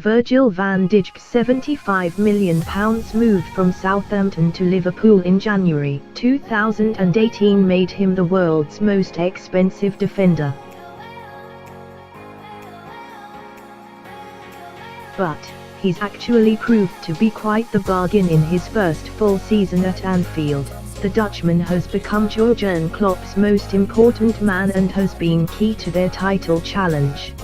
Virgil van Dijk's £75 million move from Southampton to Liverpool in January 2018 made him the world's most expensive defender. But he's actually proved to be quite the bargain in his first full season at Anfield. The Dutchman has become Jurgen Klopp's most important man and has been key to their title challenge.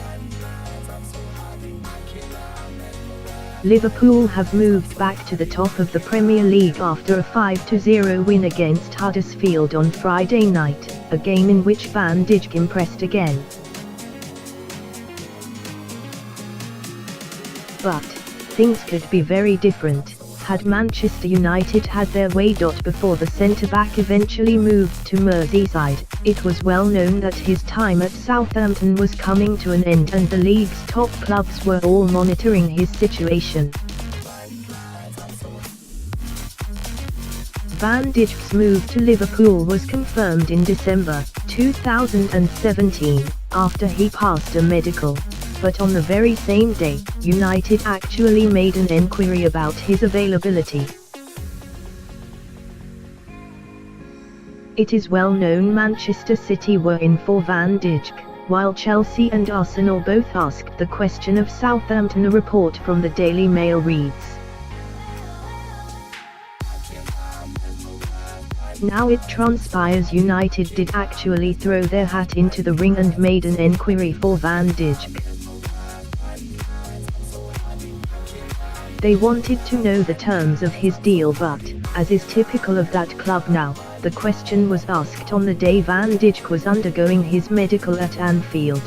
Liverpool have moved back to the top of the Premier League after a 5-0 win against Huddersfield on Friday night, a game in which Van Dijk impressed again. But things could be very different had Manchester United had their way. Before the centre-back eventually moved to Merseyside, it was well known that his time at Southampton was coming to an end and the league's top clubs were all monitoring his situation. Van Dijk's move to Liverpool was confirmed in December 2017, after he passed a medical. But on the very same day, United actually made an enquiry about his availability. It is well known Manchester City were in for Van Dijk, while Chelsea and Arsenal both asked the question of Southampton. A report from the Daily Mail reads: "Now it transpires United did actually throw their hat into the ring and made an enquiry for Van Dijk. They wanted to know the terms of his deal, but, as is typical of that club now, the question was asked on the day Van Dijk was undergoing his medical at Anfield.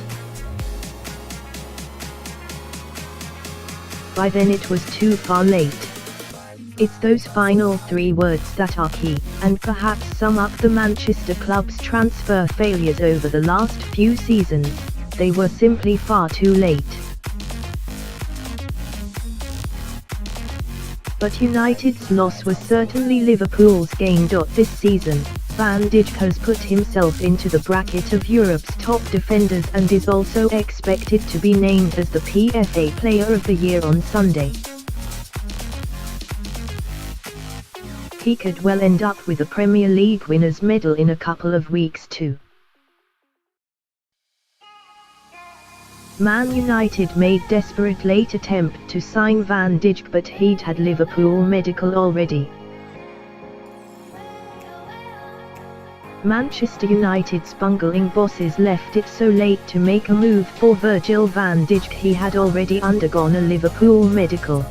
By then it was too far late. It's those final three words that are key, and perhaps sum up the Manchester club's transfer failures over the last few seasons. They were simply far too late. But United's loss was certainly Liverpool's gain. This season, Van Dijk has put himself into the bracket of Europe's top defenders and is also expected to be named as the PFA Player of the Year on Sunday. He could well end up with a Premier League winners' medal in a couple of weeks too." Man United made desperate late attempt to sign Van Dijk, but he'd had Liverpool medical already. Manchester United's bungling bosses left it so late to make a move for Virgil van Dijk. He had already undergone a Liverpool medical.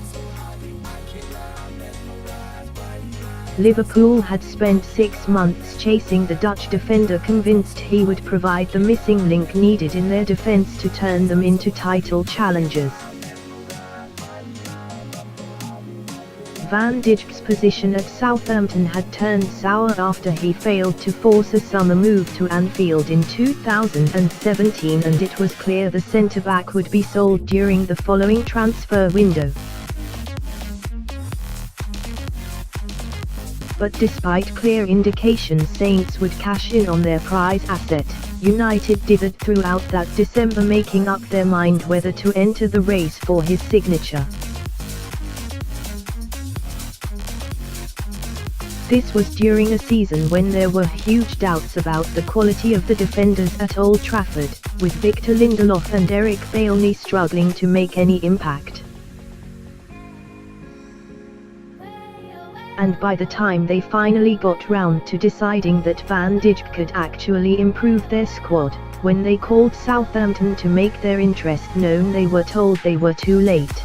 Liverpool had spent 6 months chasing the Dutch defender, convinced he would provide the missing link needed in their defence to turn them into title challengers. Van Dijk's position at Southampton had turned sour after he failed to force a summer move to Anfield in 2017, and it was clear the centre-back would be sold during the following transfer window. But despite clear indications Saints would cash in on their prize asset, United dithered throughout that December, making up their mind whether to enter the race for his signature. This was during a season when there were huge doubts about the quality of the defenders at Old Trafford, with Victor Lindelof and Eric Bailly struggling to make any impact. And by the time they finally got round to deciding that Van Dijk could actually improve their squad, when they called Southampton to make their interest known, they were told they were too late.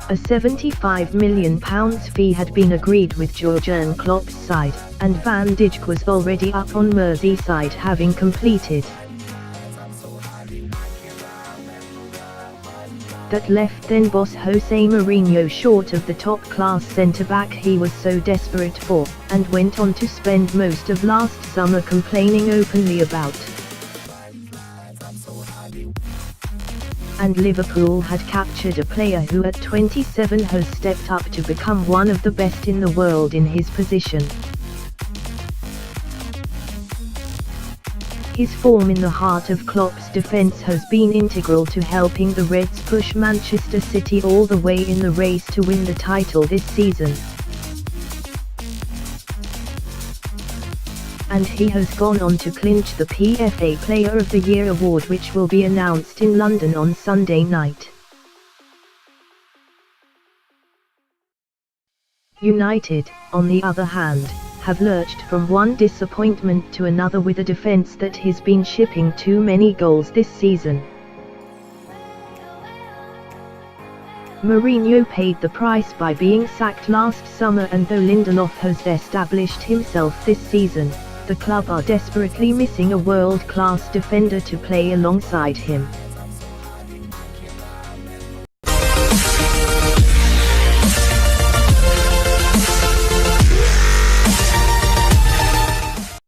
A £75 million fee had been agreed with Jurgen Klopp's side, and Van Dijk was already up on Merseyside, having completed. That left then boss Jose Mourinho short of the top-class centre-back he was so desperate for, and went on to spend most of last summer complaining openly about. And Liverpool had captured a player who at 27 has stepped up to become one of the best in the world in his position. His form in the heart of Klopp's defence has been integral to helping the Reds push Manchester City all the way in the race to win the title this season. And he has gone on to clinch the PFA Player of the Year award, which will be announced in London on Sunday night. United, on the other hand, have lurched from one disappointment to another with a defence that has been shipping too many goals this season. Mourinho paid the price by being sacked last summer, and though Lindelof has established himself this season, the club are desperately missing a world-class defender to play alongside him.